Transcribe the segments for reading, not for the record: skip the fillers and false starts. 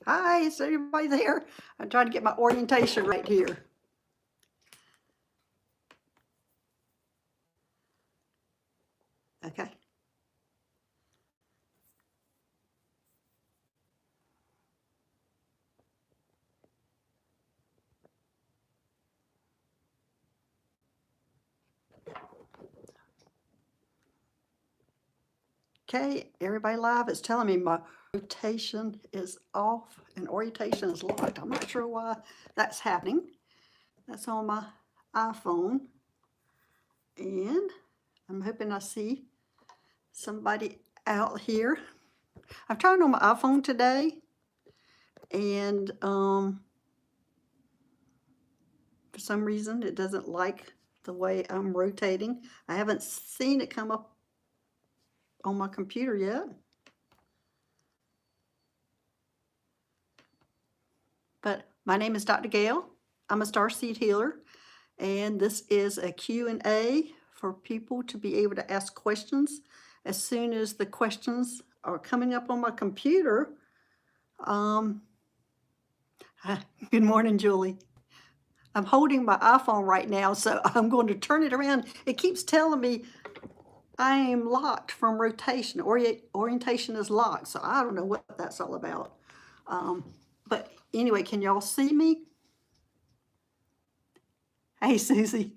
Hi, is anybody there? I'm trying to get my orientation right here. Okay. Okay, everybody live. It's telling me my rotation is off and orientation is locked. I'm not sure why that's happening. That's on my iPhone. And I'm hoping I see somebody out here. I'm trying on my iPhone today. And for some reason, it doesn't like the way I'm rotating. I haven't seen it come up on my computer yet. But my name is Dr. Gail. I'm a star seed healer, and this is a Q&A for people to be able to ask questions. As soon as the questions are coming up on my computer, good morning, Julie. I'm holding my iPhone right now, so I'm going to turn it around. It keeps telling me I am locked from rotation. Orientation is locked, so I don't know what that's all about. But anyway, can y'all see me? Hey, Susie.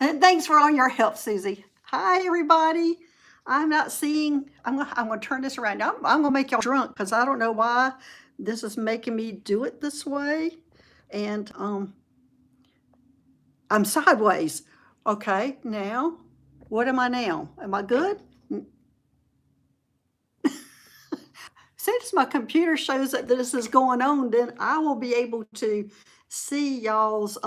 And thanks for all your help, Susie. Hi, everybody. I'm not seeing, I'm gonna turn this around. I'm gonna make y'all drunk because I don't know why this is making me do it this way. And I'm sideways. Okay, now, what am I now? Am I good? Since my computer shows that this is going on, then I will be able to see y'all's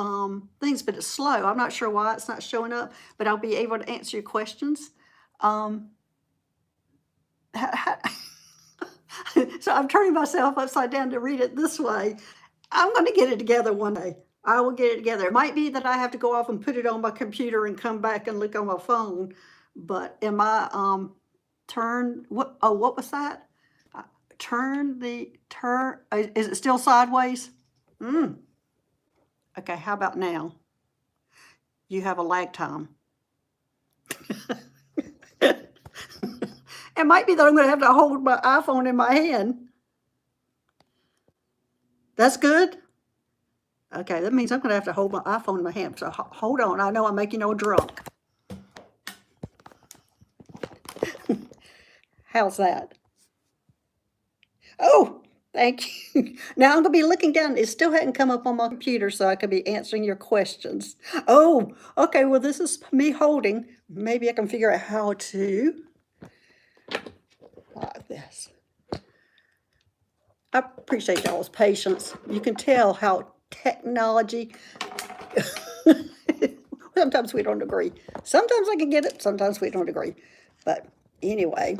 things, but it's slow. I'm not sure why it's not showing up, but I'll be able to answer your questions. So I'm turning myself upside down to read it this way. I'm going to get it together one day. I will get it together. It might be that I have to go off and put it on my computer and come back and look on my phone. But am I turn what? Oh, what was that? Turn. Is it still sideways? Okay. How about now? You have a lag time. It might be that I'm going to have to hold my iPhone in my hand. That's good. Okay, that means I'm going to have to hold my iPhone in my hand. So hold on. I know I'm making you drunk. How's that? Oh, thank you. Now I'm going to be looking down. It still hadn't come up on my computer, so I could be answering your questions. Oh, okay. Well, this is me holding. Maybe I can figure out how to like this. I appreciate y'all's patience. You can tell how technology, sometimes we don't agree. Sometimes I can get it, sometimes we don't agree. But anyway,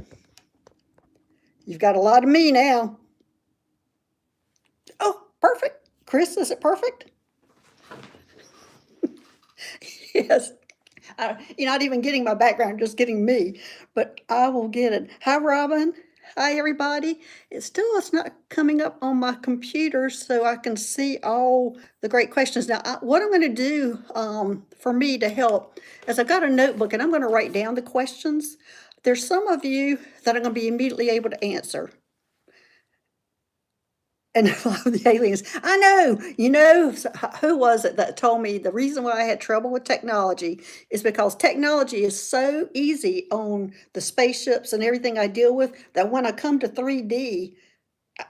you've got a lot of me now. Oh, perfect. Chris, is it perfect? Yes. You're not even getting my background, just getting me, but I will get it. Hi, Robin. Hi, everybody. It's not coming up on my computer so I can see all the great questions. Now, what I'm going to do for me to help is I've got a notebook and I'm going to write down the questions. There's some of you that I'm going to be immediately able to answer. And I love the aliens. I know, who was it that told me the reason why I had trouble with technology is because technology is so easy on the spaceships and everything I deal with that when I come to 3D,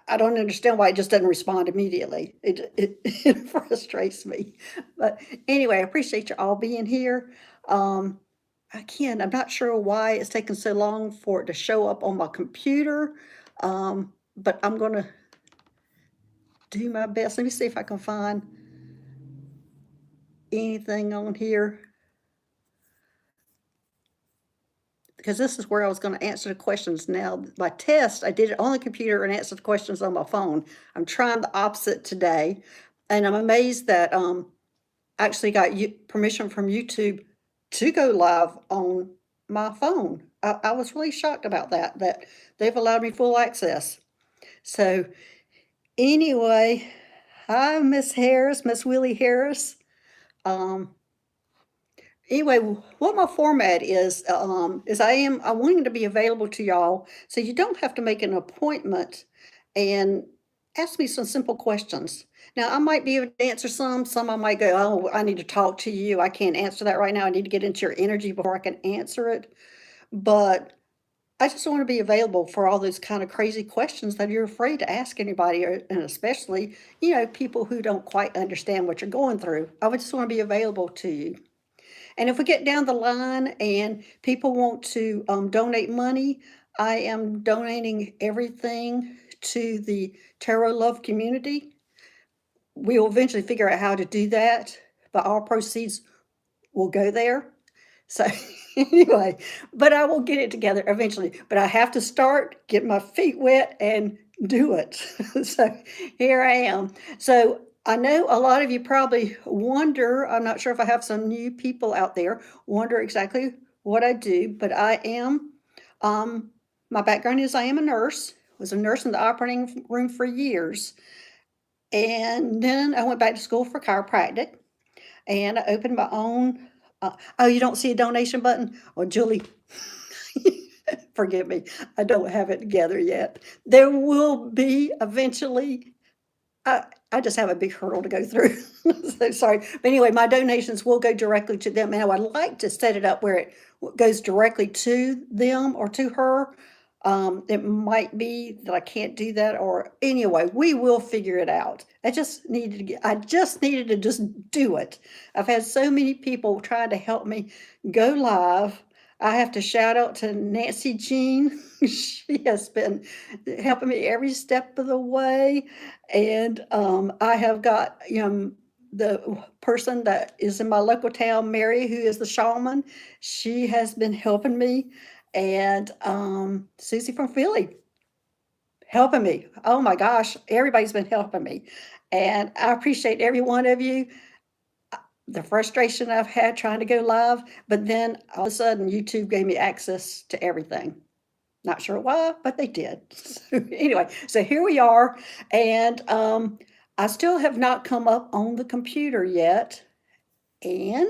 I don't understand why it just doesn't respond immediately. It frustrates me. But anyway, I appreciate you all being here. Again, I'm not sure why it's taken so long for it to show up on my computer, but I'm going to do my best. Let me see if I can find anything on here. Because this is where I was going to answer the questions. Now, my test, I did it on the computer and answered the questions on my phone. I'm trying the opposite today. And I'm amazed that I actually got permission from YouTube to go live on my phone. I was really shocked about that they've allowed me full access. So Anyway, hi, Miss Harris, Miss Willie Harris. Um, anyway, what my format is I'm wanting to be available to y'all, so you don't have to make an appointment and ask me some simple questions. Now, I might be able to answer some I might go, oh, I need to talk to you. I can't answer that right now. I need to get into your energy before I can answer it. But I just want to be available for all those kind of crazy questions that you're afraid to ask anybody, and especially, people who don't quite understand what you're going through. I would just want to be available to you. And if we get down the line and people want to donate money, I am donating everything to the Tarot Love community. We will eventually figure out how to do that, but all proceeds will go there. So anyway, but I will get it together eventually. But I have to start, get my feet wet, and do it. So here I am. So I know a lot of you probably wonder, I'm not sure if I have some new people out there, wonder exactly what I do, but I am, my background is I am a nurse, was a nurse in the operating room for years. And then I went back to school for chiropractic and I opened my own. Oh, you don't see a donation button? Well, Julie, forgive me, I don't have it together yet. There will be eventually. I just have a big hurdle to go through. So sorry. But anyway, my donations will go directly to them. And I would like to set it up where it goes directly to them or to her. It might be that I can't do that, or anyway, we will figure it out. I just needed to just do it. I've had so many people trying to help me go live. I have to shout out to Nancy Jean. She has been helping me every step of the way. And I have got the person that is in my local town, Mary, who is the shaman. She has been helping me, and Susie from Philly helping me. Oh my gosh, everybody's been helping me, and I appreciate every one of you. The frustration I've had trying to go live, but then all of a sudden YouTube gave me access to everything. Not sure why, but they did. So anyway, so here we are, and I still have not come up on the computer yet, and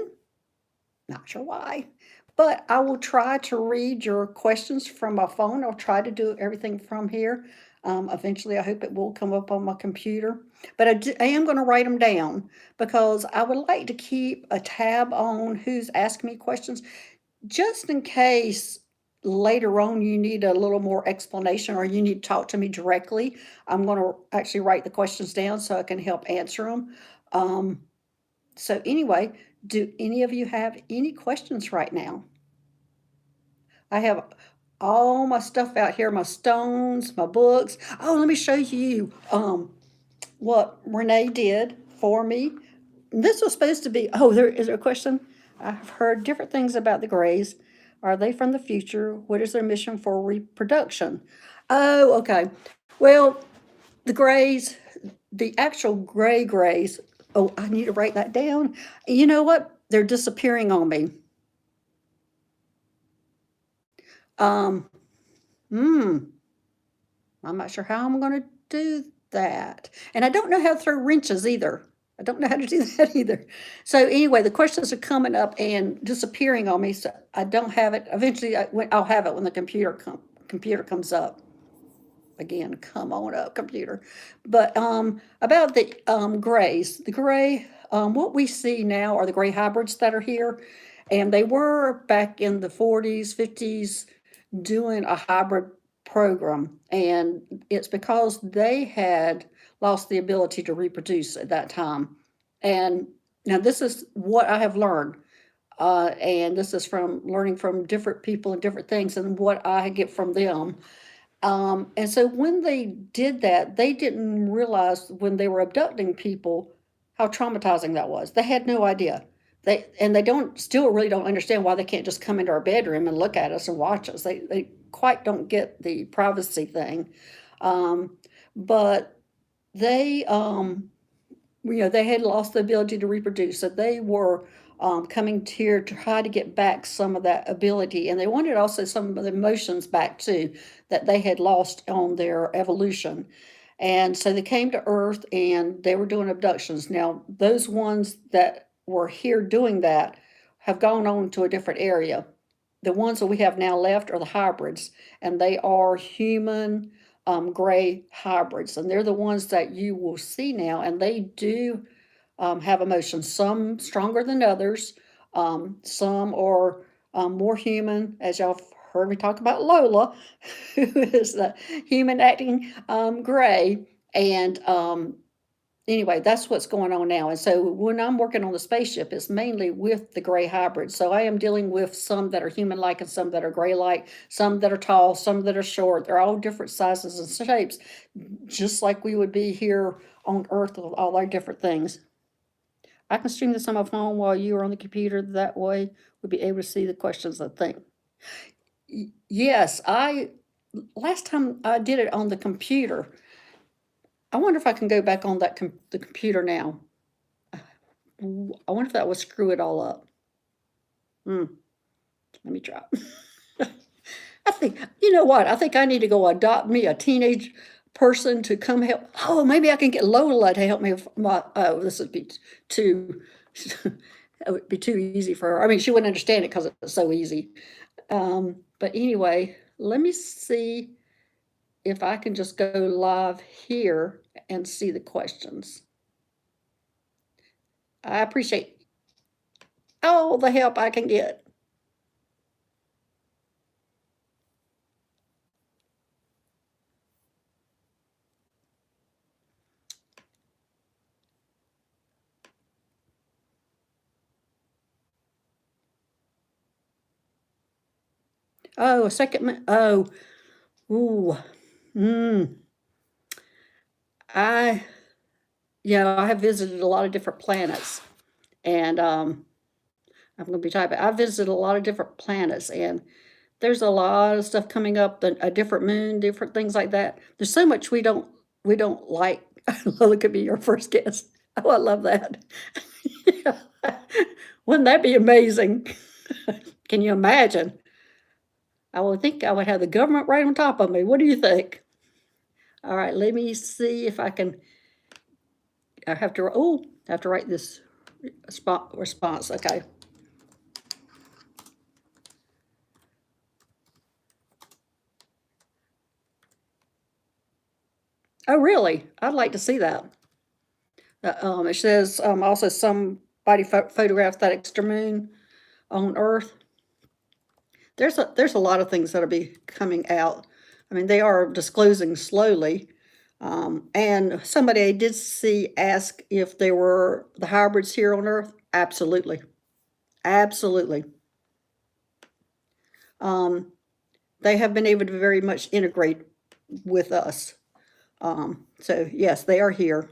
not sure why, but I will try to read your questions from my phone. I'll try to do everything from here. Eventually, I hope it will come up on my computer, but I am going to write them down because I would like to keep a tab on who's asking me questions just in case later on you need a little more explanation or you need to talk to me directly. I'm going to actually write the questions down so I can help answer them. So anyway, do any of you have any questions right now? I have all my stuff out here, my stones, my books. Oh, let me show you what Renee did for me. This was supposed to be, oh, there a question? I've heard different things about the Greys. Are they from the future? What is their mission for reproduction? Oh, okay. Well, the Greys, the actual Greys, oh, I need to write that down. You know what? They're disappearing on me. Um, hmm, I'm not sure how I'm going to do that. And I don't know how to throw wrenches either. I don't know how to do that either. So anyway, the questions are coming up and disappearing on me. So I don't have it. Eventually, I'll have it when the computer comes up. Again, come on up, computer. But about the grays, the gray, what we see now are the gray hybrids that are here, and they were back in the 40s, 50s doing a hybrid program, and it's because they had lost the ability to reproduce at that time. And now this is what I have learned, and this is from learning from different people and different things and what I get from them. And so when they did that, they didn't realize when they were abducting people how traumatizing that was. They had no idea. They don't still really don't understand why they can't just come into our bedroom and look at us and watch us. They quite don't get the privacy thing. But they they had lost the ability to reproduce, so they were coming here to try to get back some of that ability, and they wanted also some of the emotions back too that they had lost on their evolution. And so they came to Earth and they were doing abductions. Now, those ones that were here doing that have gone on to a different area. The ones that we have now left are the hybrids, and they are human gray hybrids. And they're the ones that you will see now, and they do have emotions, some stronger than others. Some are more human, as y'all heard me talk about Lola, who is the human acting gray. And anyway, that's what's going on now. And so when I'm working on the spaceship, it's mainly with the gray hybrids. So I am dealing with some that are human-like and some that are gray-like, some that are tall, some that are short. They're all different sizes and shapes, just like we would be here on Earth with all our different things. I can stream this on my phone while you are on the computer. That way we'll be able to see the questions, I think. Yes, last time I did it on the computer. I wonder if I can go back on the computer now. I wonder if that would screw it all up. Let me try. I think, you know what? I think I need to go adopt me a teenage person to come help. Oh, maybe I can get Lola to help me with my, oh, this would be too, it would be too easy for her. I mean, she wouldn't understand it because it's so easy. But anyway, let me see if I can just go live here and see the questions. I appreciate all the help I can get. Oh, a second. Oh, ooh, I, I have visited a lot of different planets, and I'm going to be typing. I visited a lot of different planets, and there's a lot of stuff coming up. A different moon, different things like that. There's so much we don't like. Lola could be your first guest. Oh, I love that. Wouldn't that be amazing? Can you imagine? I would think I would have the government right on top of me. What do you think? All right, let me see if I can. I have to. Oh, I have to write this response. Okay. Oh, really? I'd like to see that. It says also somebody photographed that extra moon on Earth. There's a lot of things that'll be coming out. I mean, they are disclosing slowly. And somebody I did see ask if there were the hybrids here on Earth. Absolutely. Absolutely. They have been able to very much integrate with us. So yes, they are here.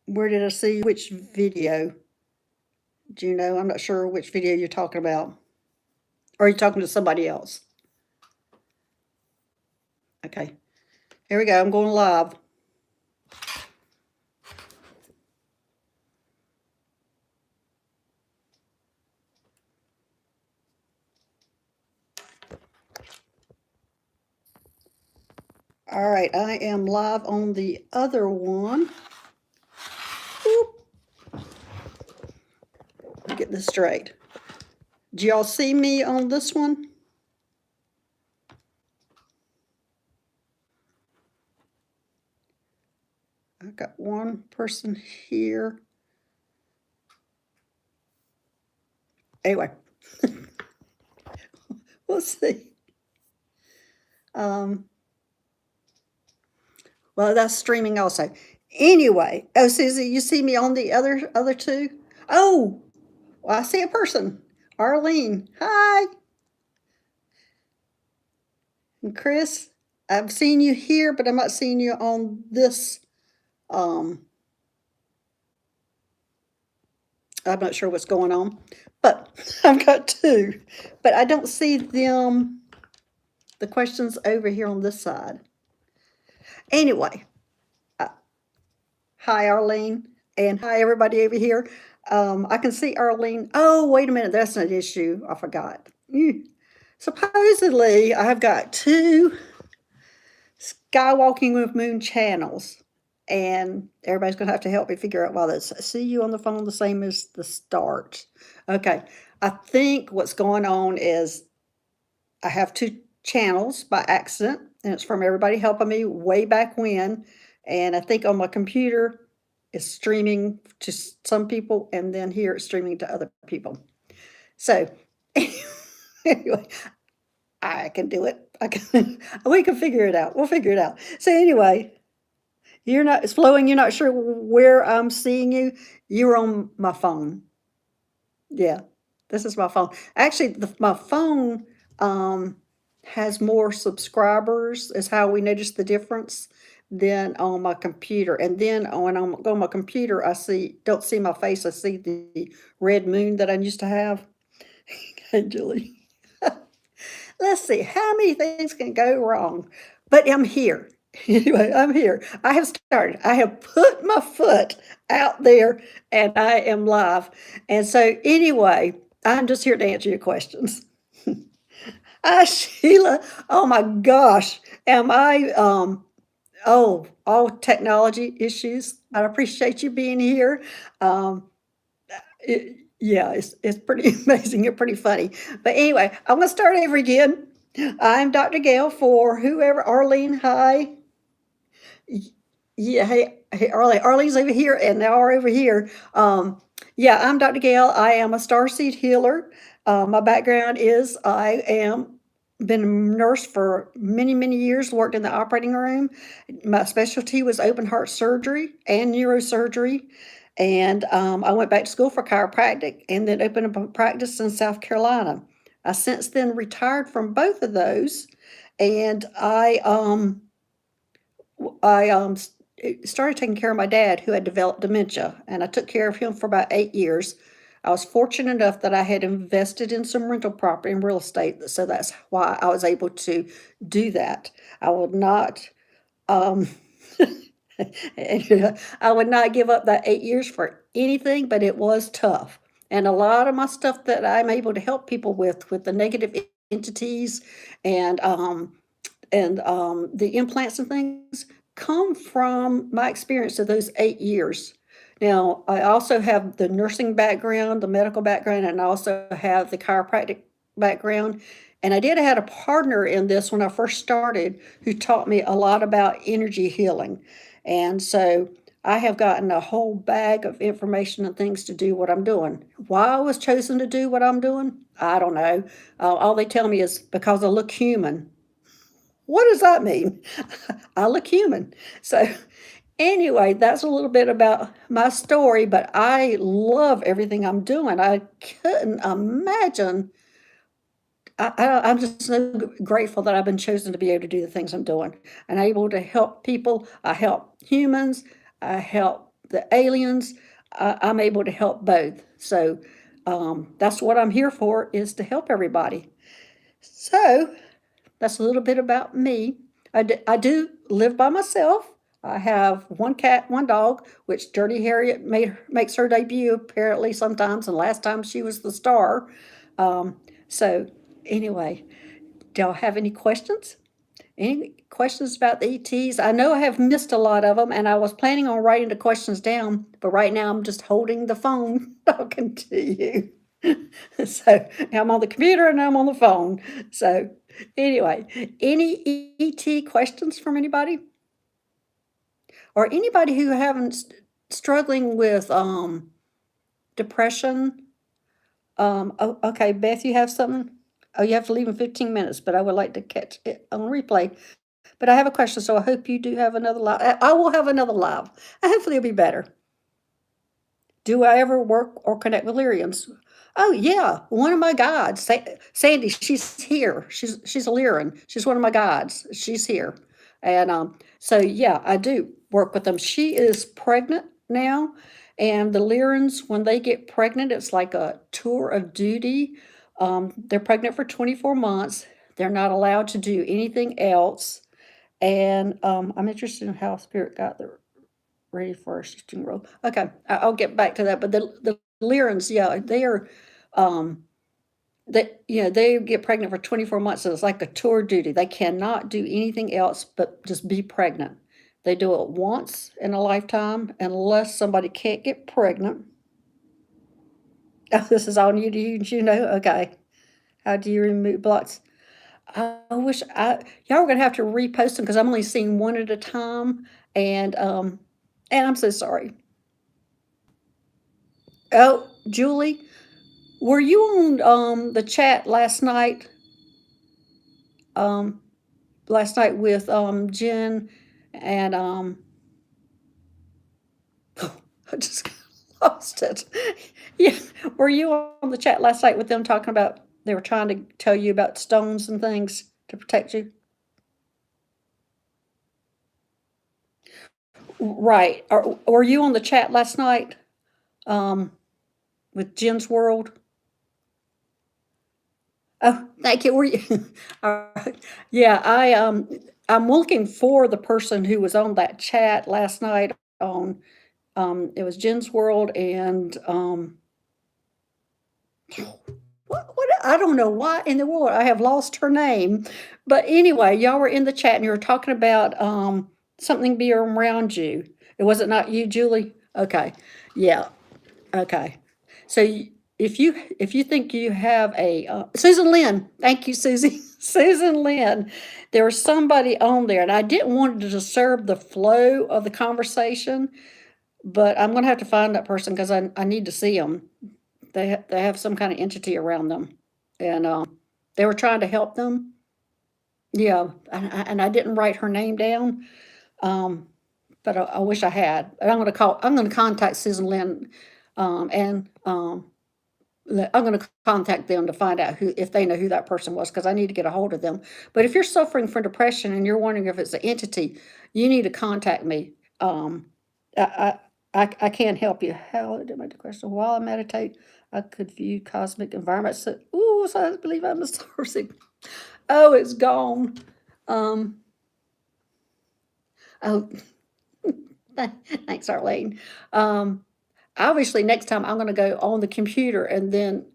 Where did I see which video? Do you know? I'm not sure which video you're talking about. Or are you talking to somebody else? Okay. Here we go. I'm going live. All right, I am live on the other one. Get this straight. Do y'all see me on this one? I've got one person here. Anyway, we'll see. Well, that's streaming also. Anyway, oh, Susie, you see me on the other two? Oh, well, I see a person. Arlene, hi. And Chris, I've seen you here, but I'm not seeing you on this. I'm not sure what's going on, but I've got two. But I don't see them, the questions over here on this side. Anyway, hi Arlene, and hi everybody over here. I can see Arlene. Oh, wait a minute. That's an issue. I forgot. Supposedly, I've got two Skywalking with Moon channels, and everybody's going to have to help me figure out why that's. See you on the phone the same as the start. Okay. I think what's going on is I have two channels by accident, and it's from everybody helping me way back when. And I think on my computer, it's streaming to some people, and then here it's streaming to other people. So, anyway, I can do it. I can. We can figure it out. We'll figure it out. So anyway, it's flowing. You're not sure where I'm seeing you. You're on my phone. Yeah, this is my phone. Actually, my phone has more subscribers, is how we noticed the difference, than on my computer. And then when I go on my computer, don't see my face. I see the red moon that I used to have. Okay, Julie. Let's see, how many things can go wrong? But I'm here. Anyway, I'm here. I have started. I have put my foot out there and I am live. And so, anyway, I'm just here to answer your questions. Sheila, oh my gosh, am I, all technology issues? I appreciate you being here. Um, yeah, it's pretty amazing and pretty funny. But anyway, I'm gonna start over again. I'm Dr. Gail for whoever, Arlene, hi. Yeah, hey, Arlene. Arlene's over here and now are over here. Yeah, I'm Dr. Gail. I am a starseed healer. My background is I am been a nurse for many, many years, worked in the operating room. My specialty was open heart surgery and neurosurgery. And I went back to school for chiropractic and then opened up a practice in South Carolina. I since then retired from both of those, and I started taking care of my dad who had developed dementia, and I took care of him for about 8 years. I was fortunate enough that I had invested in some rental property and real estate, so that's why I was able to do that. I would not, um, I would not give up that 8 years for anything, but it was tough. And a lot of my stuff that I'm able to help people with the negative entities and the implants and things come from my experience of those 8 years. Now, I also have the nursing background, the medical background, and I also have the chiropractic background. And I did have a partner in this when I first started who taught me a lot about energy healing. And so I have gotten a whole bag of information and things to do what I'm doing. Why I was chosen to do what I'm doing, I don't know. All they tell me is because I look human. What does that mean? I look human. So, anyway, that's a little bit about my story, but I love everything I'm doing. I couldn't imagine. I'm just so grateful that I've been chosen to be able to do the things I'm doing and able to help people. I help humans, I help the aliens. I'm able to help both. So, that's what I'm here for, is to help everybody. So, that's a little bit about me. I do live by myself. I have one cat, one dog, which Dirty Harriet makes her debut apparently sometimes, and last time she was the star. So anyway, do y'all have any questions? Any questions about the ETs? I know I have missed a lot of them, and I was planning on writing the questions down, but right now I'm just holding the phone talking to you. So I'm on the computer and I'm on the phone. So anyway, any ET questions from anybody? Or anybody who haven't struggling with depression? Okay, Beth, you have something? Oh, you have to leave in 15 minutes, but I would like to catch it on replay. But I have a question, so I hope you do have another live. I will have another live. Hopefully it'll be better. Do I ever work or connect with Lyrians? Oh yeah, one of my guides, Sandy. She's here. She's a Lyrian. She's one of my guides. She's here, and so yeah, I do work with them. She is pregnant now, and the Lyrians, when they get pregnant, it's like a tour of duty. They're pregnant for 24 months. They're not allowed to do anything else, and I'm interested in how Spirit got there ready for our shifting role. Okay, I'll get back to that. But the Lyrans, yeah, they are, um, they get pregnant for 24 months, so it's like a tour duty. They cannot do anything else but just be pregnant. They do it once in a lifetime unless somebody can't get pregnant. Oh, this is all new to you, you know? Okay. How do you remove blocks? I wish y'all are gonna have to repost them because I'm only seeing one at a time, and I'm so sorry. Oh, Julie, were you on the chat Um, last night with Jen and I just lost it. Yeah, were you on the chat last night with them talking about they were trying to tell you about stones and things to protect you? Right. Were you on the chat last night um, with Jen's World? Oh, thank you. Were you? All right. Yeah, I'm looking for the person who was on that chat last night on it was Jen's World and what I don't know why in the world I have lost her name. But anyway, y'all were in the chat and you were talking about something being around you. It wasn't not you, Julie? Okay. Yeah. Okay. So if you think you have a Susan Lynn, thank you, Susie. Susan Lynn, there was somebody on there, and I didn't want to disturb the flow of the conversation, but I'm going to have to find that person because I need to see them. They have some kind of entity around them, and they were trying to help them. Yeah, and I didn't write her name down, um, but I wish I had. But I'm going to contact Susan Lynn, and I'm going to contact them to find out who if they know who that person was because I need to get a hold of them. But if you're suffering from depression and you're wondering if it's an entity, you need to contact me. I can't help you. How did my question? While I meditate, I could view cosmic environments. So, ooh, so I believe I'm a source. Oh, it's gone. Um, oh, thanks, Arlene. Um, obviously, next time I'm going to go on the computer and then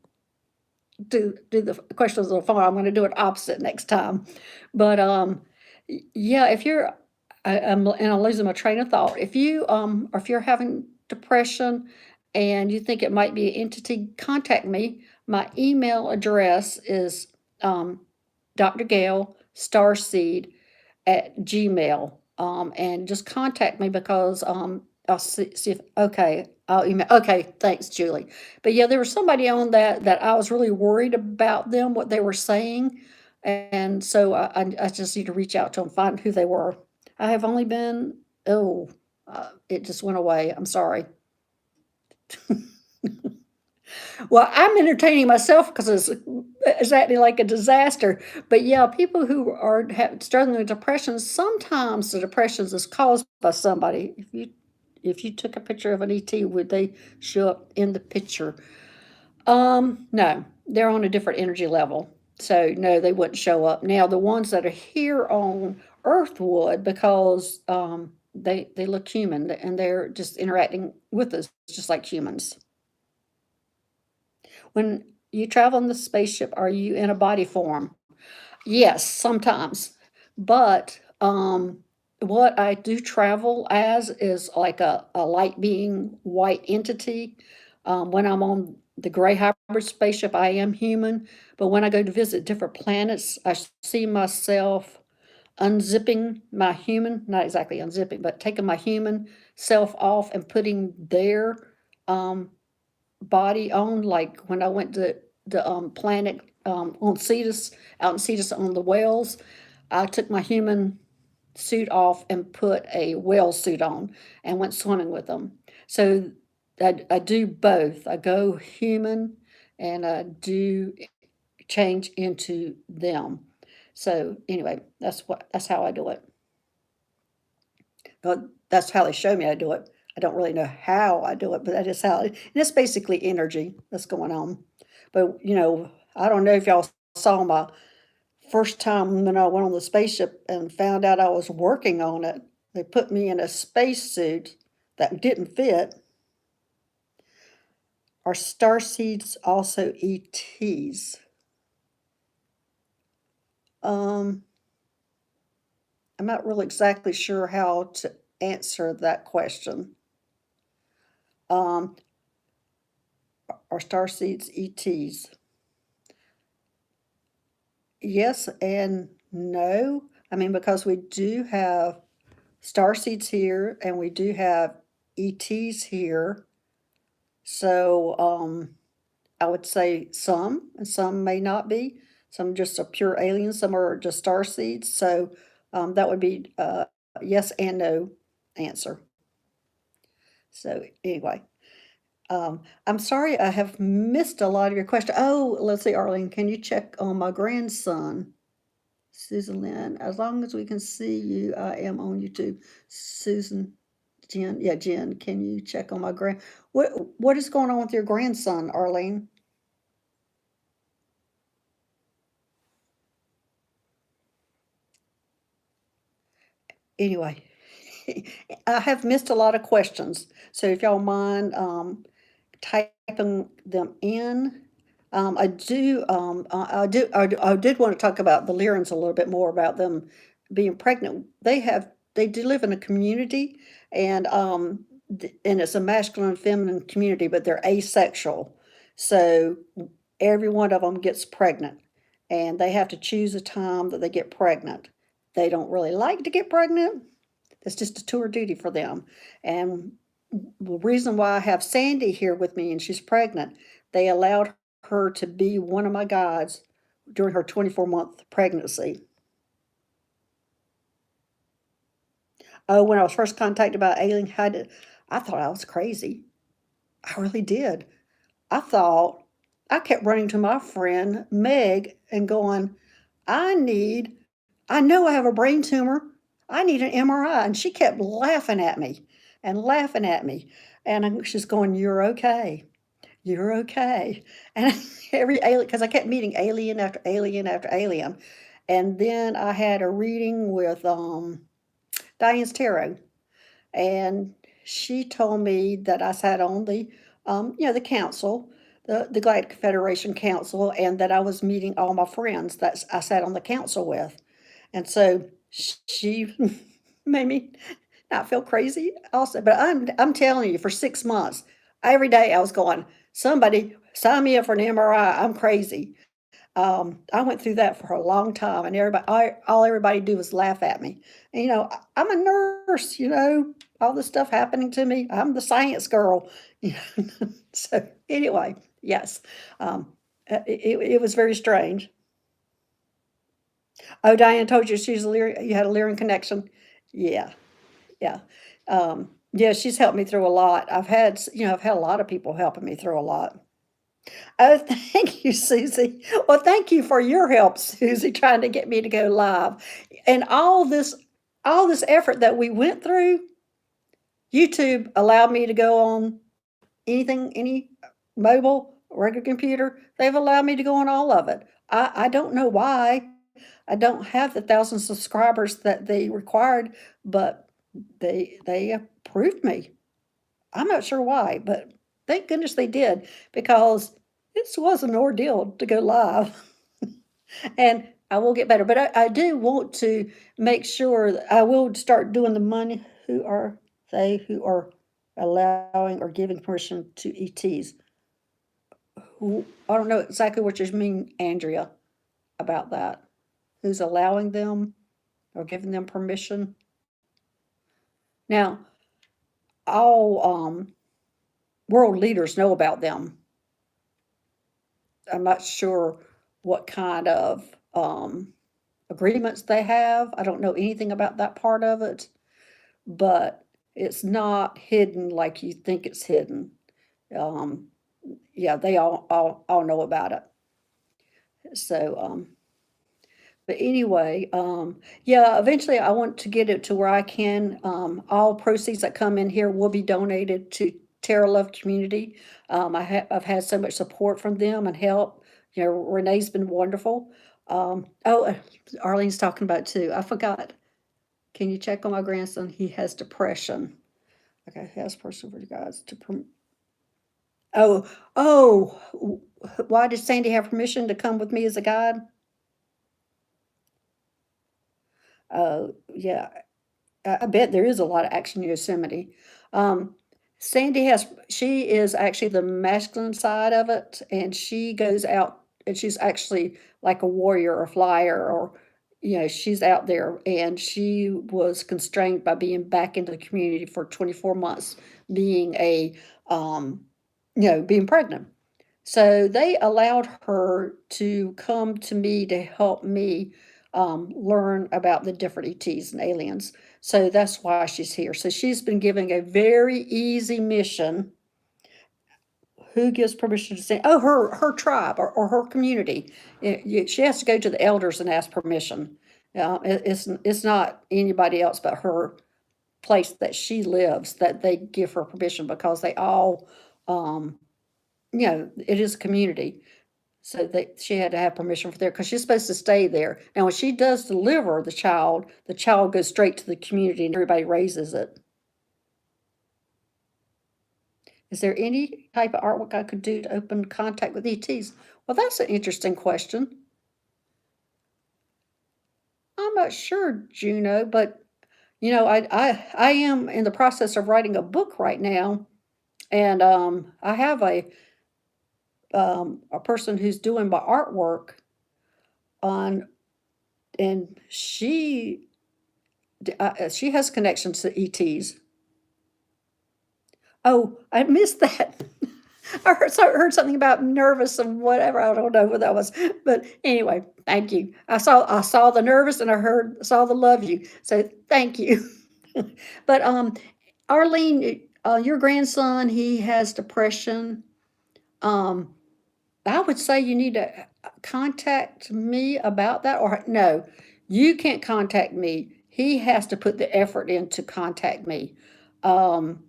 do the questions on the phone. I'm going to do it opposite next time. But yeah, if you're, and I'm losing my train of thought. If you or if you're having depression and you think it might be an entity, contact me. My email address is Dr. Gail Starseed at Gmail. And just contact me because I'll see if okay, I'll email. Okay, thanks, Julie. But yeah, there was somebody on that I was really worried about them, what they were saying, and so I just need to reach out to them, find who they were. I have only been it just went away. I'm sorry. Well, I'm entertaining myself because it's acting like a disaster. But yeah, people who are struggling with depression, sometimes the depression is caused by somebody. If you took a picture of an ET, would they show up in the picture? No, they're on a different energy level. So no, they wouldn't show up. Now the ones that are here on Earth would because they look human and they're just interacting with us just like humans. When you travel in the spaceship, are you in a body form? Yes, sometimes. But what I do travel as is like a light being white entity. When I'm on the gray hybrid spaceship, I am human. But when I go to visit different planets, I see myself unzipping my human, not exactly unzipping, but taking my human self off and putting their um, body on, like when I went to the planet on Cetus, out in Cetus on the whales, I took my human suit off and put a whale suit on and went swimming with them. So I do both. I go human and I do change into them. So anyway, that's how I do it. That's how they show me I do it. I don't really know how I do it, but that is how. And it's basically energy that's going on. But I don't know if y'all saw my first time when I went on the spaceship and found out I was working on it. They put me in a spacesuit that didn't fit. Are star seeds also ETs? Um, I'm not really exactly sure how to answer that question. Um, are star seeds ETs? Yes and no. I mean, because we do have star seeds here and we do have ETs here. So I would say some, and some may not be. Some just are pure aliens, some are just star seeds. So that would be yes and no answer. So anyway, I'm sorry I have missed a lot of your question. Oh, let's see, Arlene, can you check on my grandson? Susan Lynn, as long as we can see you, I am on YouTube. Susan, Jen, yeah, Jen, can you check on my what is going on with your grandson, Arlene? Anyway, I have missed a lot of questions, so if y'all mind typing them in. I did want to talk about the Lyrans a little bit more about them being pregnant. They do live in a community, and and it's a masculine and feminine community, but they're asexual. So every one of them gets pregnant, and they have to choose a time that they get pregnant. They don't really like to get pregnant. It's just a tour duty for them. And the reason why I have Sandy here with me and she's pregnant, they allowed her to be one of my guides during her 24-month pregnancy. Oh, when I was first contacted about alien, I thought I was crazy. I really did. I thought I kept running to my friend Meg and going, I need, I know I have a brain tumor. I need an MRI. And she kept laughing at me and laughing at me. And she's going, You're okay. You're okay. And every alien, because I kept meeting alien after alien after alien. And then I had a reading with Diane's Tarot, and she told me that I sat on the council, the Galactic Federation Council, and that I was meeting all my friends that I sat on the council with. And so she made me not feel crazy also. But I'm telling you, for 6 months, every day I was going, somebody sign me up for an MRI. I'm crazy. I went through that for a long time, and all everybody do was laugh at me. And, I'm a nurse. All this stuff happening to me. I'm the science girl. So anyway, yes, it was very strange. Oh, Diane told you she's a you had a Lyran connection. Yeah, yeah, yeah. She's helped me through a lot. I've had a lot of people helping me through a lot. Oh, thank you, Susie. Well, thank you for your help, Susie, trying to get me to go live. And all this effort that we went through, YouTube allowed me to go on any mobile, regular computer. They've allowed me to go on all of it. I don't know why. I don't have the 1,000 subscribers that they required, but they approved me. I'm not sure why, but thank goodness they did, because this was an ordeal to go live. And I will get better, but I do want to make sure that I will start doing the money. Who are allowing or giving permission to ETs? I don't know exactly what you mean, Andrea, about that. Who's allowing them or giving them permission? Now, all world leaders know about them. I'm not sure what kind of agreements they have. I don't know anything about that part of it, but it's not hidden like you think it's hidden. Um, yeah, they all know about it. So, but anyway, yeah, eventually I want to get it to where I can, all proceeds that come in here will be donated to Terra Love Community. I've had so much support from them and help. Renee's been wonderful. Arlene's talking about it too. I forgot. Can you check on my grandson? He has depression. Okay, he has personal regards to Oh, oh, why did Sandy have permission to come with me as a guide? Yeah, I bet there is a lot of action in Yosemite. Um, Sandy she is actually the masculine side of it, and she goes out and she's actually like a warrior or flyer or, she's out there and she was constrained by being back into the community for 24 months, being um, being pregnant. So they allowed her to come to me to help me learn about the different ETs and aliens. So that's why she's here. So she's been given a very easy mission. Who gives permission to sing? Oh, her tribe or her community. She has to go to the elders and ask permission. It's not anybody else but her place that she lives that they give her permission because they all, um, it is a community. So that she had to have permission for there because she's supposed to stay there. Now, when she does deliver the child goes straight to the community and everybody raises it. Is there any type of artwork I could do to open contact with ETs? Well, that's an interesting question. I'm not sure, Juno, but I am in the process of writing a book right now, and I have a person who's doing my artwork on, and she has connections to ETs. Oh, I missed that. I heard something about nervous and whatever. I don't know what that was, but anyway, thank you. I saw the nervous and saw the love you. So thank you. But Arlene, your grandson, he has depression. Um, I would say you need to contact me about that, or no, you can't contact me. He has to put the effort in to contact me. Um,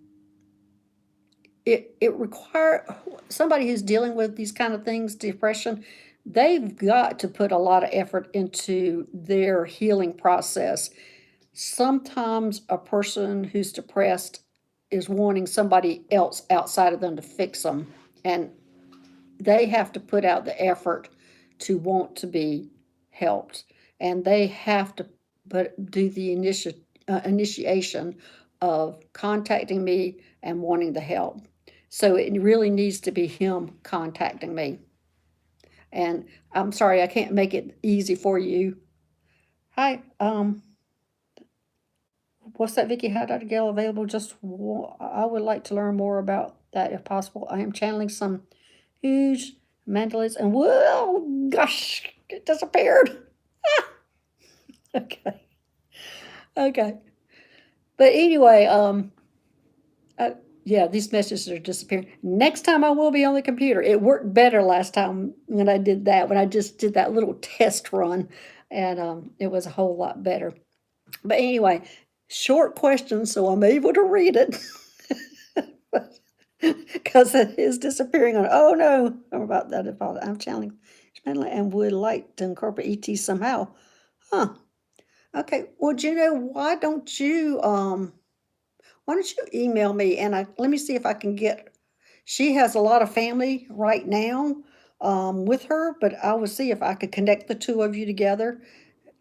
it require somebody who's dealing with these kind of things, depression, they've got to put a lot of effort into their healing process. Sometimes a person who's depressed is wanting somebody else outside of them to fix them, and they have to put out the effort to want to be helped, and they have to do the initiation of contacting me and wanting the help. So it really needs to be him contacting me. And I'm sorry I can't make it easy for you. Hi, what's that, Vicky? How did I get available? I would like to learn more about that if possible. I am channeling some huge mandalays and whoa, gosh, it disappeared. Okay, okay. But anyway, uh, yeah, these messages are disappearing. Next time I will be on the computer. It worked better last time when I did that, when I just did that little test run, and it was a whole lot better. But anyway, short question, so I'm able to read it. Because it is disappearing on. Oh no, I'm about that. I'm channeling and would like to incorporate ET somehow. Huh. Okay. Well, Juno, why don't you email me and let me see if I can get. She has a lot of family right now with her, but I will see if I could connect the two of you together.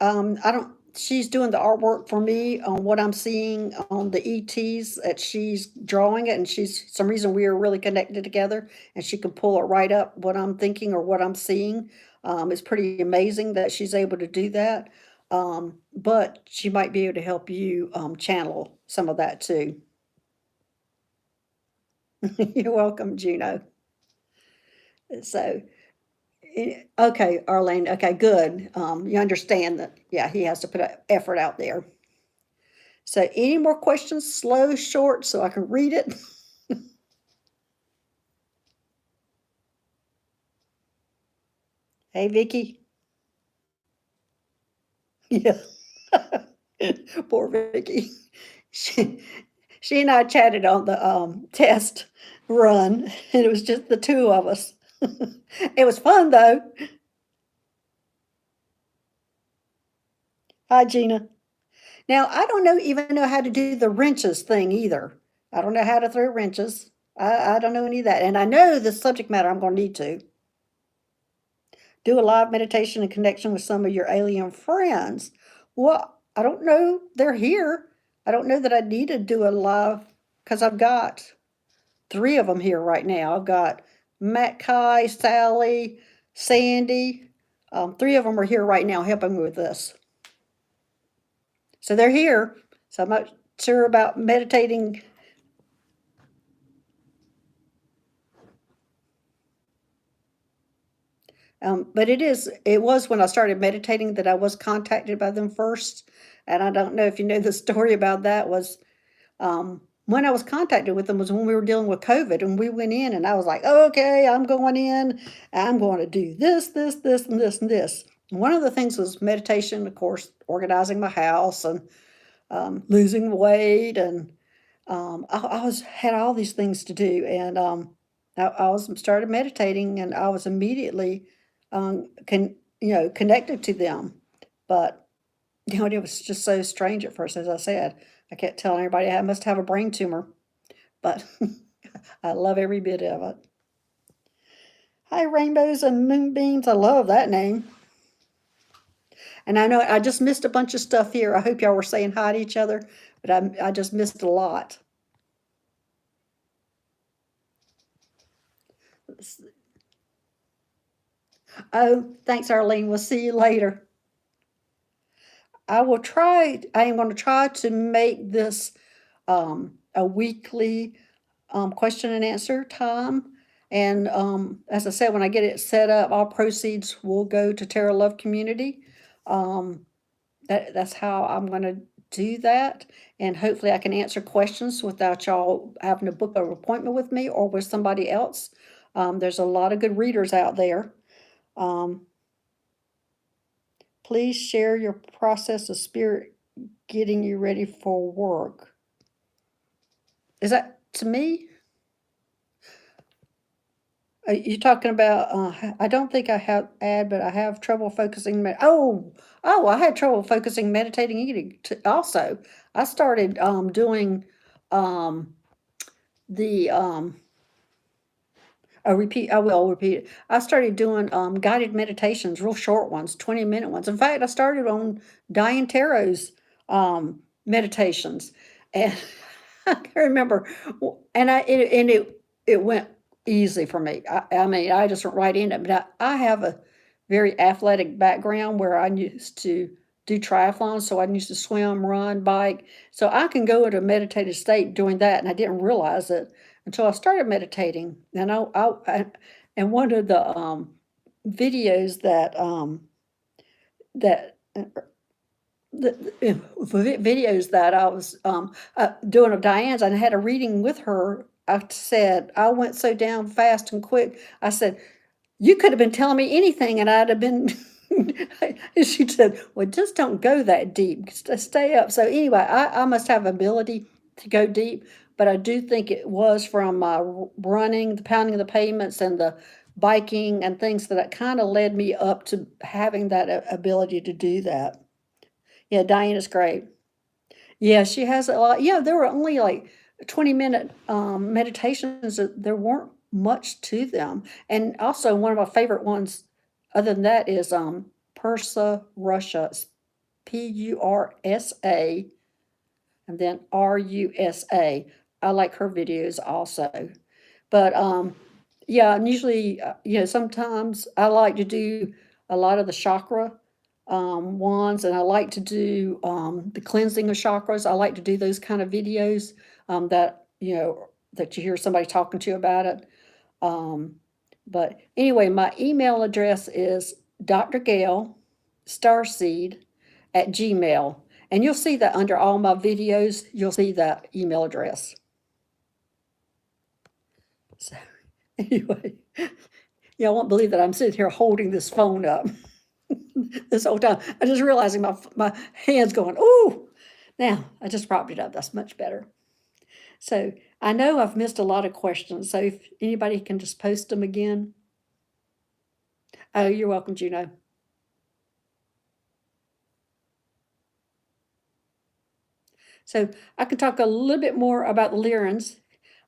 I don't, she's doing the artwork for me on what I'm seeing on the ETs that she's drawing it, and some reason we are really connected together, and she can pull it right up what I'm thinking or what I'm seeing. It's pretty amazing that she's able to do that. But she might be able to help you channel some of that too. You're welcome, Juno. So, okay, Arlene, okay, good. You understand that, yeah, he has to put an effort out there. So any more questions, slow, short, so I can read it? Hey, Vicky. Yeah. Poor Vicky. She, she and I chatted on the test run, and it was just the two of us. It was fun though. Hi, Gina. Now I don't even know how to do the wrenches thing either. I don't know how to throw wrenches. I don't know any of that, and I know the subject matter I'm gonna need to. Do a live meditation and connection with some of your alien friends. Well, I don't know. They're here. I don't know that I need to do a live because I've got three of them here right now. I've got Matt, Kai, Sally, Sandy. Three of them are here right now helping me with this. So they're here. So I'm not sure about meditating. But it was when I started meditating that I was contacted by them first. And I don't know if you know the story about that was when I was contacted with them was when we were dealing with COVID and we went in and I was like, okay, I'm going in, I'm going to do this, this, this, and this, and this. And one of the things was meditation, of course, organizing my house and losing weight. And I was had all these things to do. And I was started meditating and I was immediately connected to them. But it was just so strange at first, as I said. I kept telling everybody I must have a brain tumor, but I love every bit of it. Hi, Rainbows and Moonbeams. I love that name. And I know I just missed a bunch of stuff here. I hope y'all were saying hi to each other, but I just missed a lot. Oh, thanks, Arlene. We'll see you later. I am going to try to make this a weekly question and answer time. And as I said, when I get it set up, all proceeds will go to Terra Love Community. That's how I'm going to do that. And hopefully I can answer questions without y'all having to book an appointment with me or with somebody else. There's a lot of good readers out there. Um, please share your process of spirit getting you ready for work. Is that to me? You're talking about, I don't think I have ad, but I have trouble focusing. I had trouble focusing, meditating, eating also. I started doing um, the, I will repeat it. I started doing guided meditations, real short ones, 20-minute ones. In fact, I started on Diane Tarot's meditations. And I can remember, and it went easy for me. I mean, I just went right in it. But I have a very athletic background where I used to do triathlons, so I used to swim, run, bike. So I can go into a meditative state doing that, and I didn't realize it until I started meditating. And and one of the videos that the videos that I was doing of Diane's, and I had a reading with her. I said, I went so down fast and quick. I said, you could have been telling me anything and I'd have been. And she said, well, just don't go that deep. Stay up. So anyway, I must have ability to go deep, but I do think it was from running, the pounding of the pavements and the biking and things that kind of led me up to having that ability to do that. Yeah, Diane is great. Yeah, she has a lot. Yeah, there were only like 20-minute meditations. There weren't much to them. And also one of my favorite ones, other than that, is Pursa Russia. Pursa and then Rusa. I like her videos also. But yeah, and usually, sometimes I like to do a lot of the chakra ones, and I like to do the cleansing of chakras. I like to do those kind of videos that you hear somebody talking to you about it. Um, but anyway, my email address is Dr. Gail Starseed at Gmail. And you'll see that under all my videos, you'll see that email address. So anyway, y'all won't believe that I'm sitting here holding this phone up this whole time. I just realizing my hands going, ooh. Now I just propped it up. That's much better. So I know I've missed a lot of questions. So if anybody can just post them again. Oh, you're welcome, Juno. So I can talk a little bit more about the Lyrans.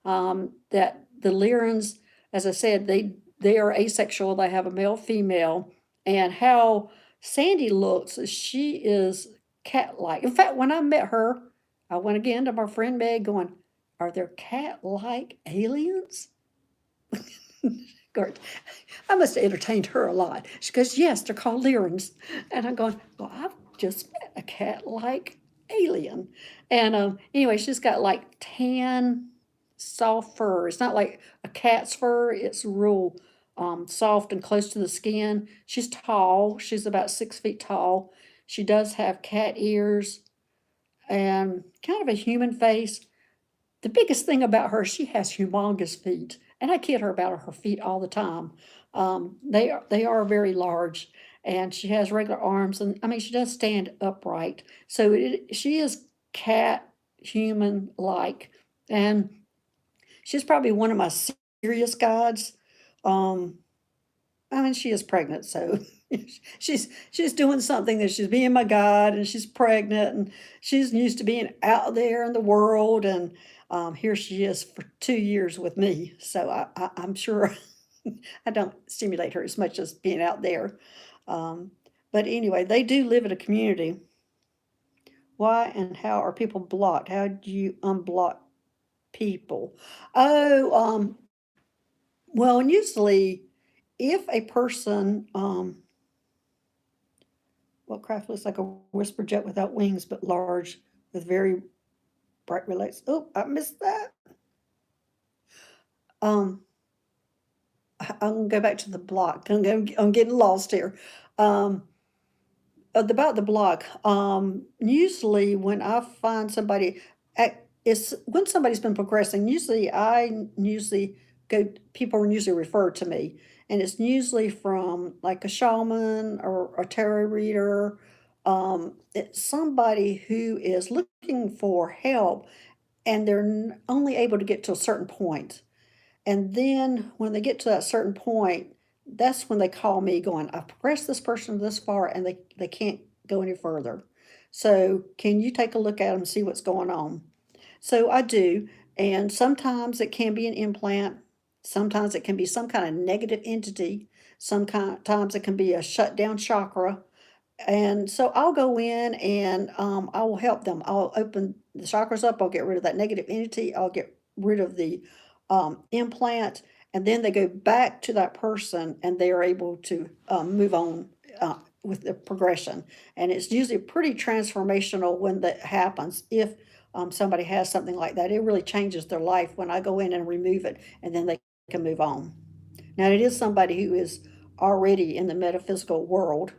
that the Lyrans, as I said, they are asexual. They have a male, female, and how Sandy looks, she is cat-like. In fact, when I met her, I went again to my friend Meg, going, "Are there cat-like aliens?" Gort, I must have entertained her a lot. She goes, "Yes, they're called Lyrans," and I'm going, "Well, I've just met a cat-like alien." And anyway, she's got like tan, soft fur. It's not like a cat's fur. It's real soft and close to the skin. She's tall. She's about 6 feet tall. She does have cat ears and kind of a human face. The biggest thing about her, she has humongous feet, and I kid her about her feet all the time. They are very large, and she has regular arms, and I mean she does stand upright. So she is cat human like, and she's probably one of my serious guides. Um, I mean, she is pregnant, so she's doing something that she's being my guide, and she's pregnant, and she's used to being out there in the world, and here she is for 2 years with me. So I'm sure I don't stimulate her as much as being out there. Um, but anyway, they do live in a community. Why and how are people blocked? How do you unblock people? Oh, well, and usually if a person what craft looks like a whisper jet without wings but large with very bright relays. Oh, I missed that. Um, I'm gonna go back to the block. I'm getting lost here. Um, about the block. Usually when I find somebody, it's when somebody's been progressing. Usually go. People usually refer to me, and it's usually from like a shaman or a tarot reader. It's somebody who is looking for help, and they're only able to get to a certain point. And then when they get to that certain point, that's when they call me going, "I've progressed this person this far and they can't go any further. So can you take a look at them and see what's going on?" So I do. And sometimes it can be an implant. Sometimes it can be some kind of negative entity. Sometimes it can be a shut down chakra. And so I'll go in and I will help them. I'll open the chakras up. I'll get rid of that negative entity. I'll get rid of the implant. And then they go back to that person and they are able to move on with the progression. And it's usually pretty transformational when that happens. If somebody has something like that, it really changes their life when I go in and remove it and then they can move on. Now, it is somebody who is already in the metaphysical world.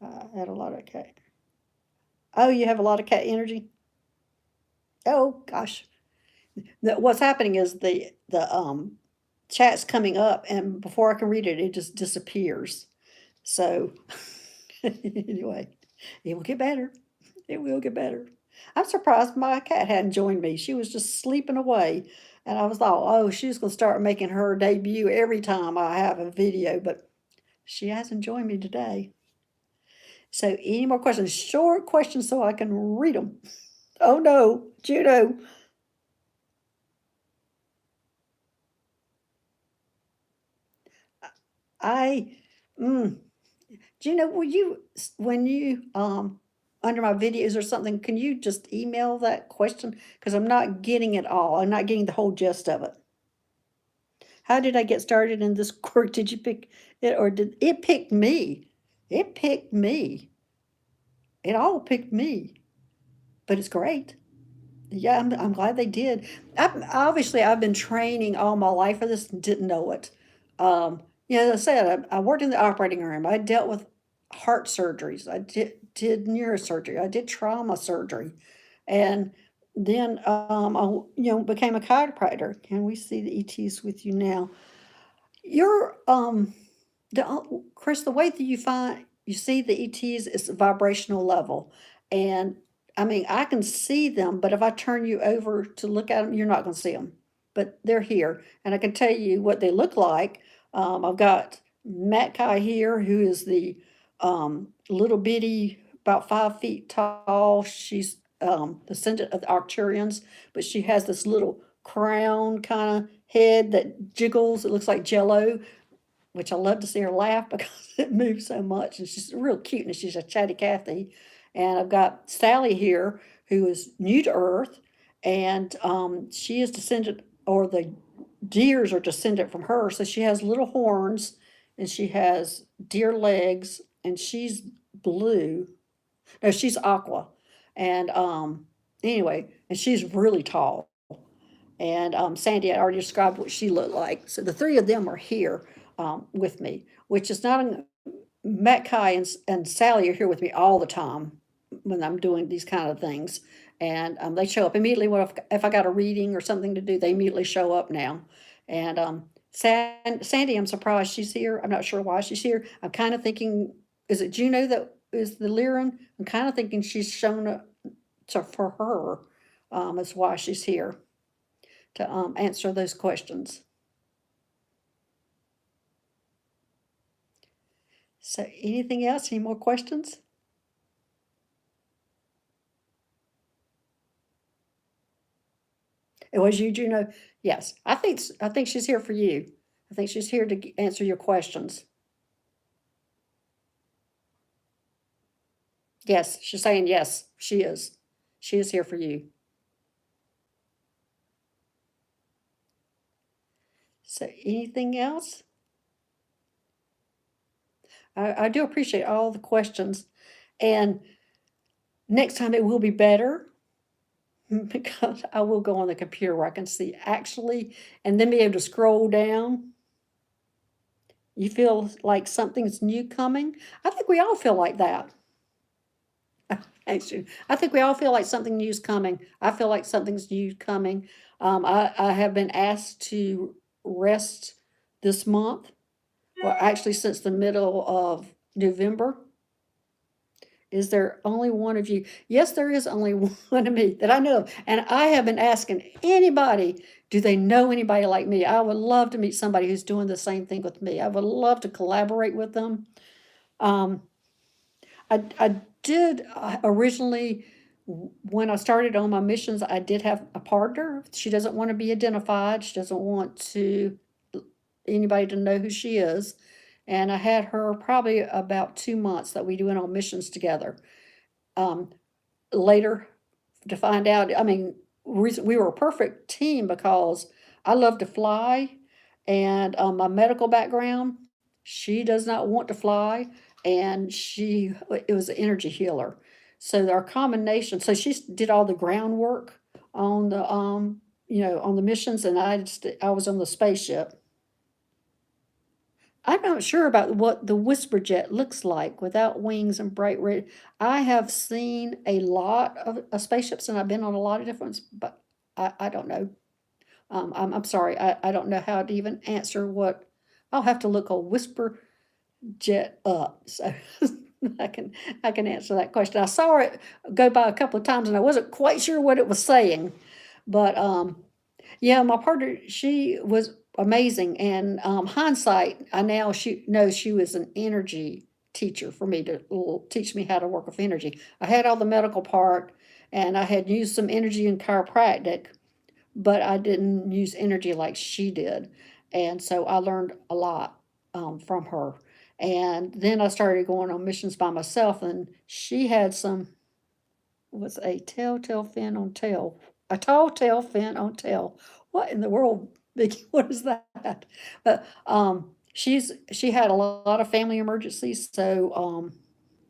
I had a lot of cat. Oh, you have a lot of cat energy? Oh gosh. What's happening is the chat's coming up and before I can read it, it just disappears. So anyway, it will get better. It will get better. I'm surprised my cat hadn't joined me. She was just sleeping away. And I was thought, oh, she's gonna start making her debut every time I have a video, but she hasn't joined me today. So any more questions? Short questions so I can read them. Oh no, judo. I, mm, Gina, will you, when you, under my videos or something, can you just email that question? Because I'm not getting it all. I'm not getting the whole gist of it. How did I get started in this quirk? Did you pick it or did it pick me? It picked me. It all picked me, but it's great. Yeah, I'm glad they did. Obviously, I've been training all my life for this and didn't know it. Yeah, as I said, I worked in the operating room. I dealt with heart surgeries. I did neurosurgery. I did trauma surgery, and then became a chiropractor. Can we see the ETs with you now? You're Chris, the way that you see the ETs is a vibrational level, and I mean I can see them, but if I turn you over to look at them, you're not going to see them. But they're here, and I can tell you what they look like. I've got Matt Kai here, who is the little bitty, about 5 feet tall. She's descendant of the Arcturians, but she has this little crown kind of head that jiggles. It looks like jello, which I love to see her laugh because it moves so much. And she's real cute, and she's a chatty Cathy. And I've got Sally here, who is new to Earth, and she is descendant, or the deers are descendant from her. So she has little horns, and she has deer legs, and she's blue. No, she's aqua. And anyway, and she's really tall. And Sandy had already described what she looked like. So the three of them are here with me, which is not Matt, Kai, and Sally are here with me all the time when I'm doing these kind of things. And they show up immediately. If I got a reading or something to do, they immediately show up now. And Sandy, I'm surprised she's here. I'm not sure why she's here. I'm kind of thinking, is it Juno that is the Lyran? I'm kind of thinking she's shown up for her, is why she's here to answer those questions. So anything else? Any more questions? It was you, Juno? Yes. I think she's here for you. I think she's here to answer your questions. Yes, she's saying yes, she is. She is here for you. So anything else? I do appreciate all the questions. And next time it will be better because I will go on the computer where I can see actually, and then be able to scroll down. You feel like something's new coming? I think we all feel like that. Actually, I think we all feel like something new's coming. I feel like something's new coming. I have been asked to rest this month, well, actually, since the middle of November. Is there only one of you? Yes, there is only one of me that I know of. And I have been asking anybody, do they know anybody like me? I would love to meet somebody who's doing the same thing with me. I would love to collaborate with them. Um, I did originally, when I started on my missions, I did have a partner. She doesn't want to be identified. She doesn't want to anybody to know who she is. And I had her probably about 2 months that we went on missions together. Um, Later to find out, I mean, we were a perfect team because I love to fly, and my medical background, she does not want to fly, and it was an energy healer. So our combination, so she did all the groundwork on the on the missions, and I was on the spaceship. I'm not sure about what the whisper jet looks like without wings and bright red. I have seen a lot of spaceships, and I've been on a lot of different ones, but I don't know. I'm sorry, I don't know how to even answer what. I'll have to look a whisper jet up, so I can I can answer that question. I saw it go by a couple of times, and I wasn't quite sure what it was saying, but yeah, my partner, she was amazing. And hindsight, I now know she was an energy teacher for me to teach me how to work with energy. I had all the medical part, and I had used some energy in chiropractic, but I didn't use energy like she did. And so I learned a lot from her. And then I started going on missions by myself, and she had some, was a telltale fin on tail, a tall tale fin on tail. What in the world, Vicky? What is that? But she had a lot of family emergencies. So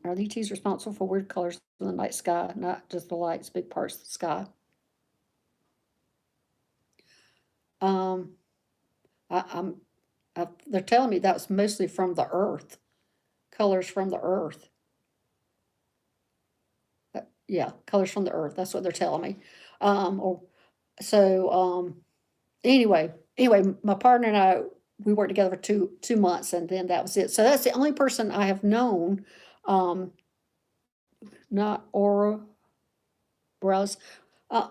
our ET's responsible for weird colors in the night sky, not just the lights, big parts of the sky. Um, I'm they're telling me that was mostly from the Earth, colors from the Earth. Yeah, colors from the Earth. That's what they're telling me. Or so anyway, my partner and I, we worked together for two months, and then that was it. So that's the only person I have known, um, not Aura Borealis. Uh,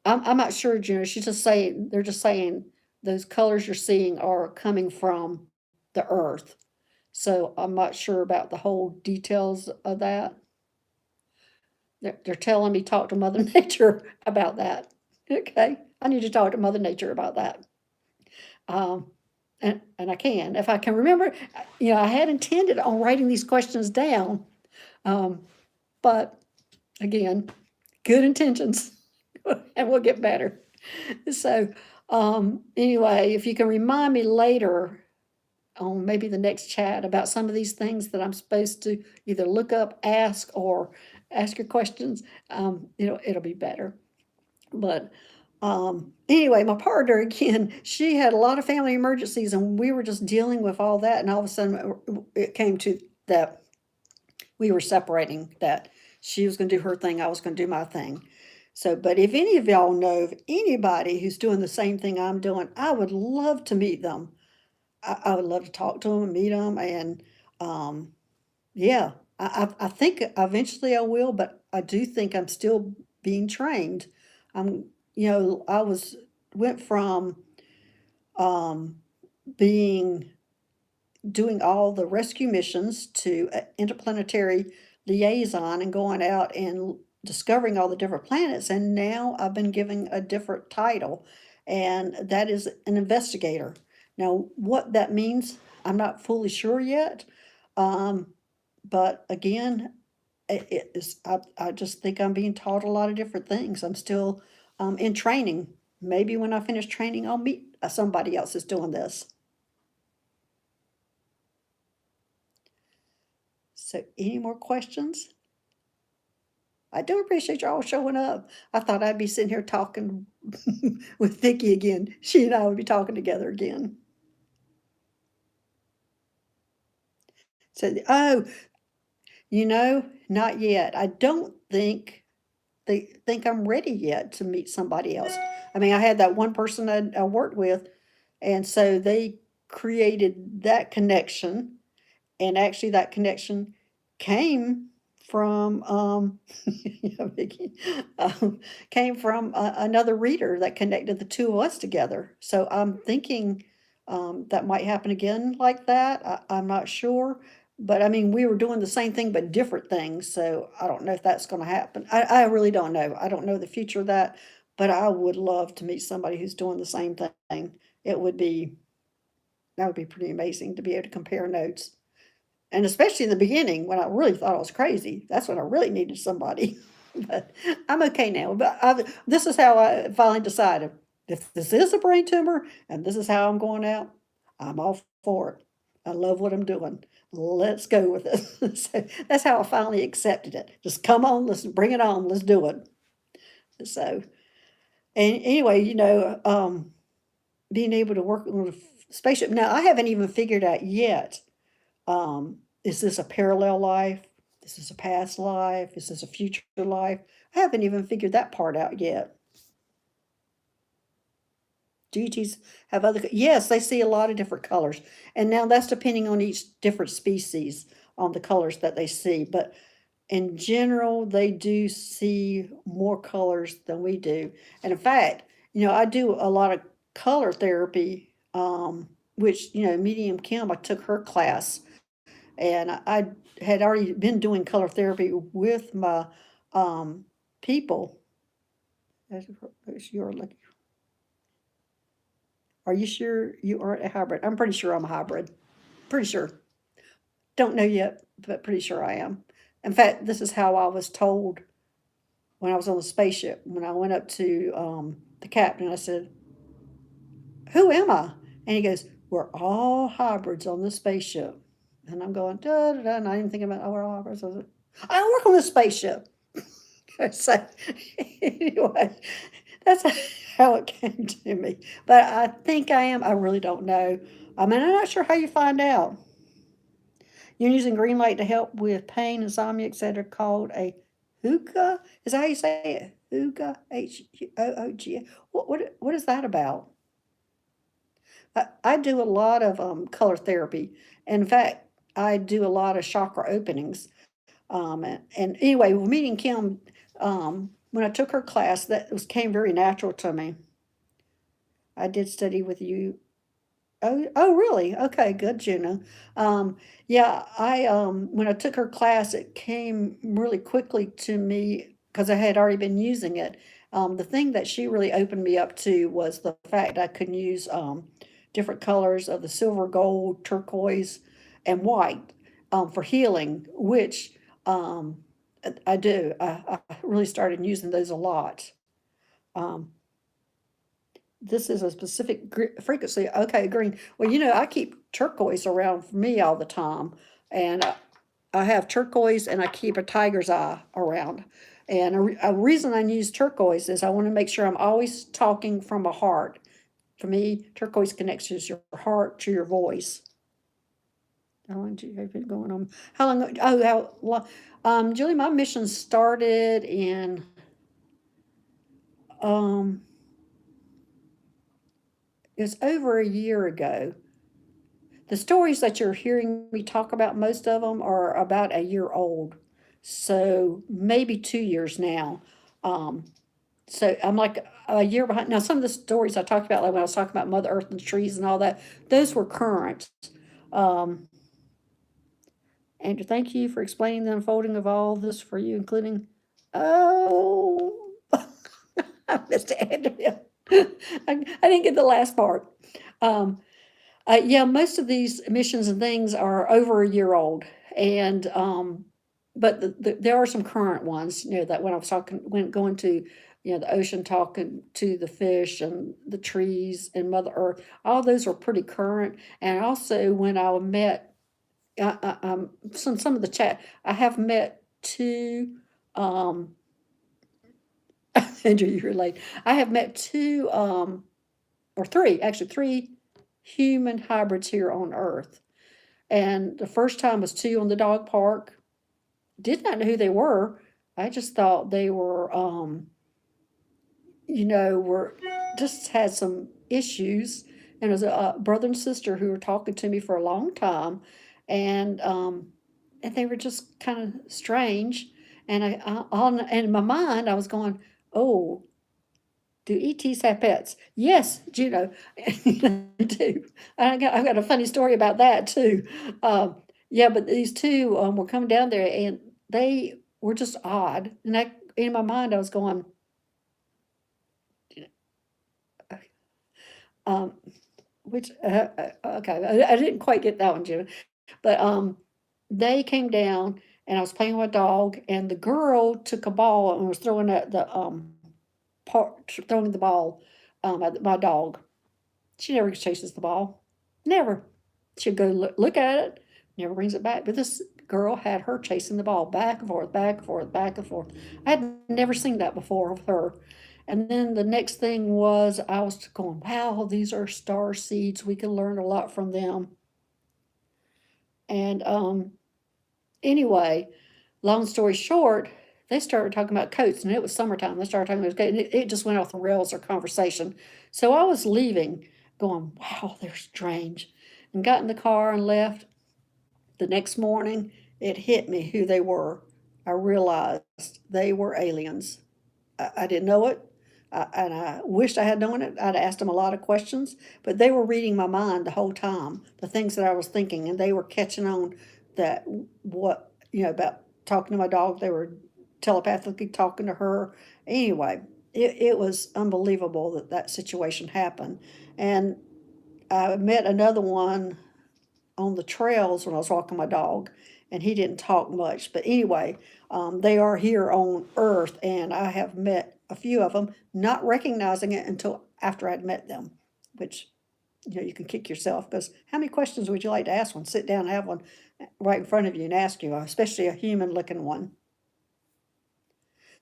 I'm not sure, Junior. She's just saying, they're just saying those colors you're seeing are coming from the Earth. So I'm not sure about the whole details of that. They're telling me talk to Mother Nature about that. Okay, I need to talk to Mother Nature about that. Um, and I can, if I can remember, I had intended on writing these questions down, um, but again, good intentions, and we'll get better. So, anyway, if you can remind me later on maybe the next chat about some of these things that I'm supposed to either look up, ask, or ask your questions, it'll be better. But anyway, my partner again, she had a lot of family emergencies, and we were just dealing with all that. And all of a sudden, it came to that we were separating. That she was going to do her thing, I was going to do my thing. So, but if any of y'all know of anybody who's doing the same thing I'm doing, I would love to meet them. I would love to talk to them and meet them, and um, yeah, I think eventually I will, but I do think I'm still being trained. I'm, I went from um, being doing all the rescue missions to interplanetary liaison and going out and discovering all the different planets, and now I've been given a different title, and that is an investigator. Now, what that means, I'm not fully sure yet. Um, but again, it is, I just think I'm being taught a lot of different things. I'm still in training. Maybe when I finish training, I'll meet somebody else that's doing this. So, any more questions? I do appreciate y'all showing up. I thought I'd be sitting here talking with Vicki again. She and I would be talking together again. So, oh, not yet. I don't think they think I'm ready yet to meet somebody else. I mean, I had that one person I worked with, and so they created that connection, and actually that connection came from yeah, Vicky, came from another reader that connected the two of us together. So I'm thinking that might happen again like that. I'm not sure, but I mean we were doing the same thing but different things. So I don't know if that's going to happen. I really don't know. I don't know the future of that, but I would love to meet somebody who's doing the same thing. It would be that would be pretty amazing to be able to compare notes. And especially in the beginning when I really thought I was crazy, that's when I really needed somebody. But I'm okay now. But this is how I finally decided. If this is a brain tumor and this is how I'm going out, I'm all for it. I love what I'm doing. Let's go with it. So that's how I finally accepted it. Just come on, let's bring it on, let's do it. So, and anyway, being able to work on a spaceship. Now, I haven't even figured out yet, is this a parallel life? Is this a past life? Is this a future life? I haven't even figured that part out yet. Deities have other, yes, they see a lot of different colors. And now that's depending on each different species on the colors that they see. But in general, they do see more colors than we do. And in fact, I do a lot of color therapy, which, Medium Kim, I took her class, and I had already been doing color therapy with my people. You're looking. Are you sure you aren't a hybrid? I'm pretty sure I'm a hybrid. Pretty sure. Don't know yet, but pretty sure I am. In fact, this is how I was told when I was on the spaceship. When I went up to the captain, I said, "Who am I?" And he goes, "We're all hybrids on the spaceship." And I'm going, da da da, and I didn't think about, oh, we're all hybrids. I work on the spaceship. So anyway, that's how it came to me. But I think I am. I really don't know. I mean, I'm not sure how you find out. You're using green light to help with pain, insomnia, etc. Called a hookah. Is that how you say it? Hookah. Hoog. What is that about? I do a lot of color therapy. In fact, I do a lot of chakra openings. And anyway, meeting Kim, when I took her class, came very natural to me. I did study with you. Oh, really? Okay, good, Juno. Um, yeah, when I took her class, it came really quickly to me because I had already been using it. The thing that she really opened me up to was the fact I could use different colors of the silver, gold, turquoise, and white for healing, which um, I do. I really started using those a lot. Um, this is a specific frequency. Okay, green. Well, I keep turquoise around for me all the time, and I have turquoise, and I keep a tiger's eye around. And a reason I use turquoise is I want to make sure I'm always talking from a heart. For me, turquoise connects your heart to your voice. How long do you have been going on? How long? Oh, how long? Julie, my mission started in um, it's over a year ago. The stories that you're hearing me talk about, most of them are about a year old. So maybe 2 years now. Um, so I'm like a year behind. Now, some of the stories I talked about, like when I was talking about Mother Earth and trees and all that, those were current. Um, Andrew, thank you for explaining the unfolding of all this for you, including. Oh, I missed Andrea. I didn't get the last part. Um, yeah, most of these missions and things are over a year old, and but there are some current ones. That when I was talking, when going to, the ocean, talking to the fish and the trees and Mother Earth, all those are pretty current. And also when I met, some of the chat, I have met two. Um, Andrew, you relate. I have met two, or three, actually three human hybrids here on Earth. And the first time was two on the dog park. Did not know who they were. I just thought they were, were just had some issues. And it was a brother and sister who were talking to me for a long time, and they were just kind of strange. And and in my mind, I was going, "Oh, do ETs have pets?" Yes, Juno, they do. I got a funny story about that too. Yeah, but these two were coming down there, and they were just odd. And in my mind, I was going, um, which okay, I didn't quite get that one, Juno. But they came down, and I was playing with a dog, and the girl took a ball and was throwing at the throwing the ball at my dog. She never chases the ball. Never. She'll go look at it, never brings it back. But this girl had her chasing the ball back and forth, back and forth, back and forth. I had never seen that before with her. And then the next thing was I was going, wow, these are star seeds. We can learn a lot from them. And anyway, long story short, they started talking about coats, and it was summertime. They started talking about coats, and it just went off the rails, our conversation. So I was leaving, going, wow, they're strange, and got in the car and left. The next morning, it hit me who they were. I realized they were aliens. I didn't know it, and I wished I had known it. I'd asked them a lot of questions, but they were reading my mind the whole time, the things that I was thinking, and they were catching on that what, about talking to my dog. They were telepathically talking to her. Anyway, it was unbelievable that situation happened. And I met another one on the trails when I was walking my dog, and he didn't talk much. But anyway, they are here on Earth, and I have met a few of them, not recognizing it until after I'd met them, which, you can kick yourself, because how many questions would you like to ask one? Sit down and have one right in front of you and ask you, especially a human looking one.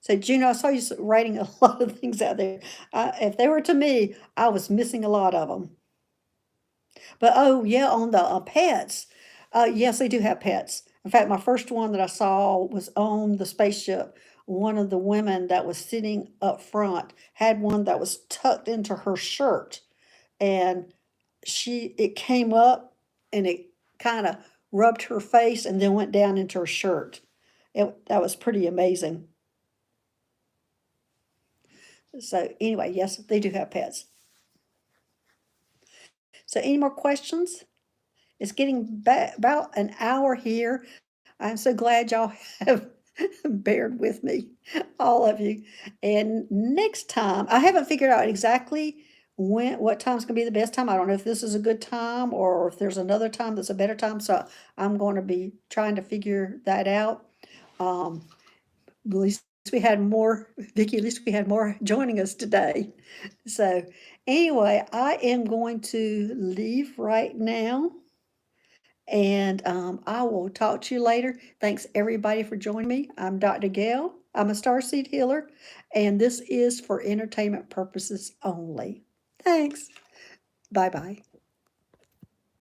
So, Juno, I saw you writing a lot of things out there. If they were to me, I was missing a lot of them. But oh yeah, on the pets, yes, they do have pets. In fact, my first one that I saw was on the spaceship. One of the women that was sitting up front had one that was tucked into her shirt, and it came up and it kind of rubbed her face and then went down into her shirt. That was pretty amazing. So anyway, yes, they do have pets. So any more questions? It's getting about an hour here. I'm so glad y'all have bared with me, all of you. And next time, I haven't figured out exactly what time's gonna be the best time. I don't know if this is a good time or if there's another time that's a better time. So I'm going to be trying to figure that out. At least we had more, Vicki, at least we had more joining us today. So anyway, I am going to leave right now. And I will talk to you later. Thanks everybody for joining me. I'm Dr. Gail. I'm a starseed healer, and this is for entertainment purposes only. Thanks. Bye bye.